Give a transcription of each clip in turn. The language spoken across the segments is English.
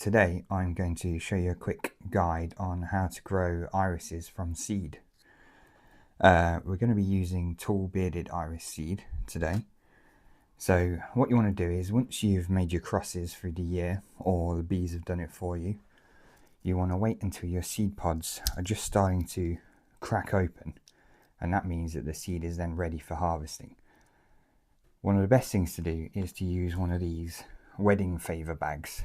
today I'm going to show you a quick guide on how to grow irises from seed. We're going to be using tall bearded iris seed today. So what you want to do is, once you've made your crosses through the year, or the bees have done it for you, you want to wait until your seed pods are just starting to crack open, and that means that the seed is then ready for harvesting. One of the best things to do is to use one of these wedding favour bags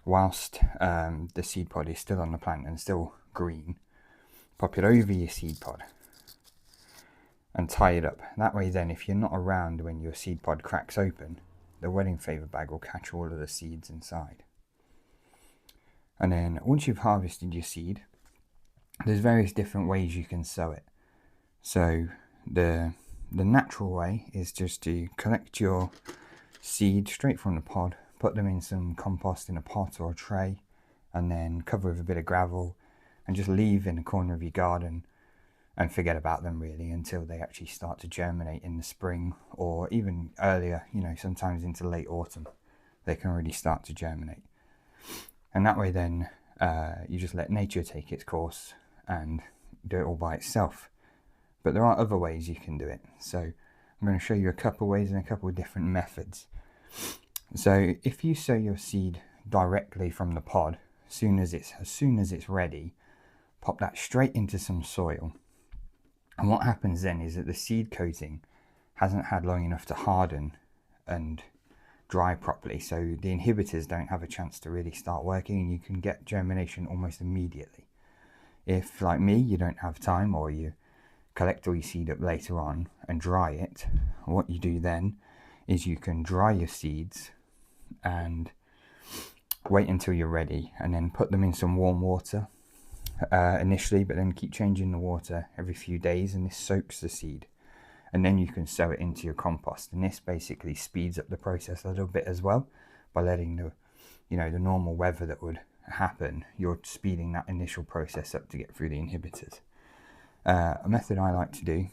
whilst the seed pod is still on the plant and still green. Pop it over your seed pod and tie it up. That way then, if you're not around when your seed pod cracks open, the wedding favour bag will catch all of the seeds inside. And then once you've harvested your seed, there's various different ways you can sow it. So the natural way is just to collect your seed straight from the pod, put them in some compost in a pot or a tray, and then cover with a bit of gravel and just leave in the corner of your garden and forget about them really until they actually start to germinate in the spring, or even earlier, sometimes into late autumn they can really start to germinate. And that way then you just let nature take its course and do it all by itself. But there are other ways you can do it, so I'm going to show you a couple of ways and a couple of different methods. So if you sow your seed directly from the pod, as soon as it's ready, pop that straight into some soil. And what happens then is that the seed coating hasn't had long enough to harden and dry properly, so the inhibitors don't have a chance to really start working, and you can get germination almost immediately. If, like me, you don't have time, or you collect all your seed up later on and dry it, what you do then is you can dry your seeds and wait until you're ready, and then put them in some warm water initially, but then keep changing the water every few days, and this soaks the seed. And then you can sow it into your compost, and this basically speeds up the process a little bit as well by letting the normal weather that would happen, you're speeding that initial process up to get through the inhibitors. A method I like to do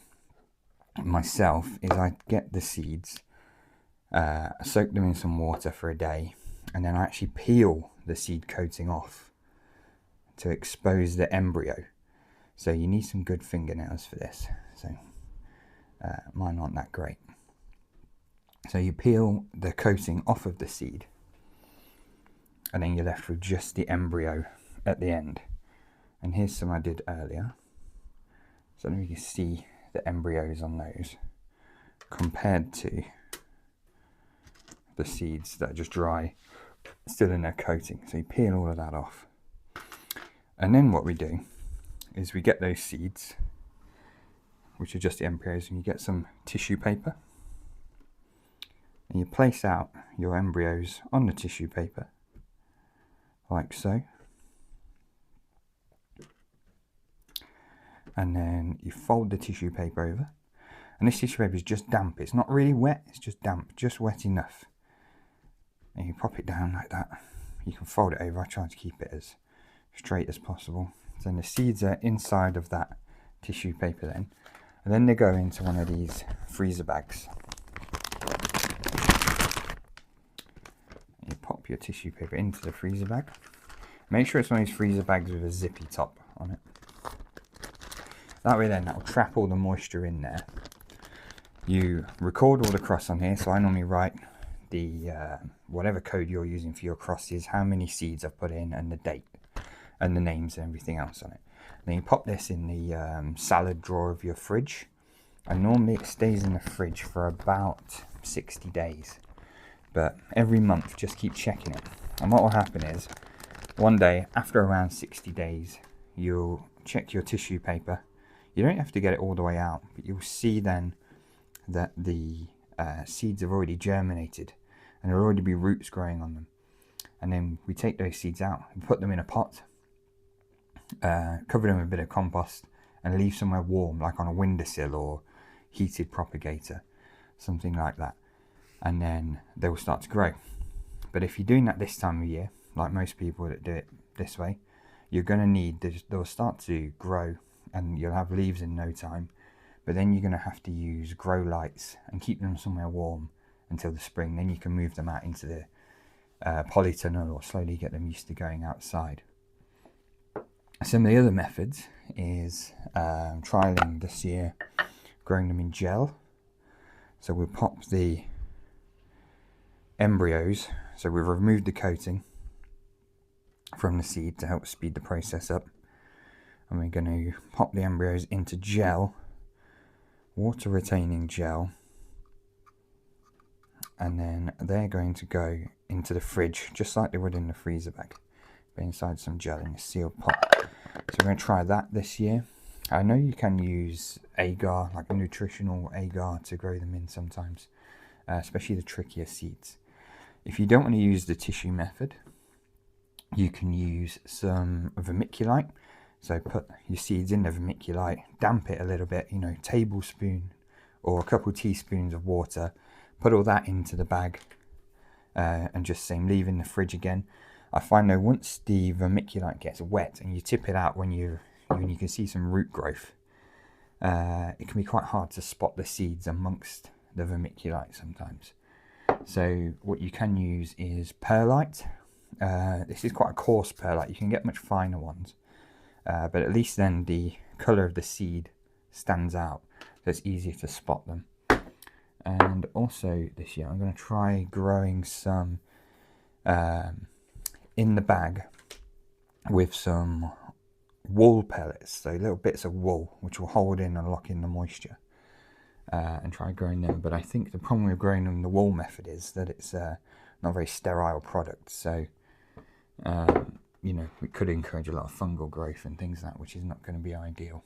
myself is I get the seeds, soak them in some water for a day, and then I actually peel the seed coating off to expose the embryo. So you need some good fingernails for this. So mine aren't that great. So you peel the coating off of the seed, and then you're left with just the embryo at the end. And here's some I did earlier. So let me see the embryos on those compared to the seeds that are just dry, still in their coating. So you peel all of that off. And then what we do is we get those seeds, which are just the embryos, and you get some tissue paper, and you place out your embryos on the tissue paper like so, and then you fold the tissue paper over, and this tissue paper is just damp. It's not really wet, it's just damp, just wet enough, and you pop it down like that. You can fold it over. I try to keep it as straight as possible. So then the seeds are inside of that tissue paper then, and then they go into one of these freezer bags. You pop your tissue paper into the freezer bag. Make sure it's one of these freezer bags with a zippy top on it. That way then, that will trap all the moisture in there. You record all the cross on here, so I normally write the whatever code you're using for your crosses, how many seeds I've put in, and the date, and the names and everything else on it. Then you pop this in the salad drawer of your fridge, and normally it stays in the fridge for about 60 days. But every month, just keep checking it. And what will happen is, one day, after around 60 days, you'll check your tissue paper. You don't have to get it all the way out, but you'll see then that the seeds have already germinated, and there'll already be roots growing on them. And then we take those seeds out and put them in a pot, cover them with a bit of compost, and leave somewhere warm, like on a windowsill or heated propagator, something like that. And then they will start to grow. But if you're doing that this time of year, like most people that do it this way, you're going to need, they'll start to grow and you'll have leaves in no time. But then you're going to have to use grow lights and keep them somewhere warm until the spring. Then you can move them out into polytunnel or slowly get them used to going outside. Some of the other methods is trialing this year, growing them in gel. So we'll pop the embryos, so we've removed the coating from the seed to help speed the process up, and we're going to pop the embryos into gel, water retaining gel, and then they're going to go into the fridge just like they would in the freezer bag, but inside some gel in a sealed pot. So we're going to try that this year. I know you can use agar, like a nutritional agar, to grow them in sometimes, especially the trickier seeds. If you don't want to use the tissue method, you can use some vermiculite. So put your seeds in the vermiculite, damp it a little bit, you know, tablespoon or a couple teaspoons of water, put all that into the bag, and just same, leave in the fridge again. I find though, once the vermiculite gets wet and you tip it out when you can see some root growth, it can be quite hard to spot the seeds amongst the vermiculite sometimes. So what you can use is perlite. This is quite a coarse perlite. You can get much finer ones, but at least then the colour of the seed stands out, so it's easier to spot them. And also this year I'm going to try growing some in the bag with some wool pellets, so little bits of wool which will hold in and lock in the moisture, and try growing them. But I think the problem with growing them the wool method is that it's not a very sterile product, so you know, it could encourage a lot of fungal growth and things like that, which is not going to be ideal.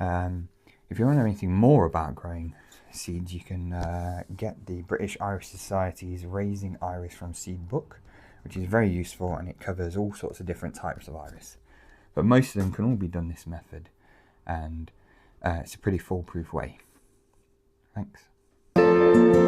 If you want to know anything more about growing seeds, you can get the British Iris Society's Raising Iris from Seed book, which is very useful, and it covers all sorts of different types of iris. But most of them can all be done this method, and it's a pretty foolproof way. Thanks.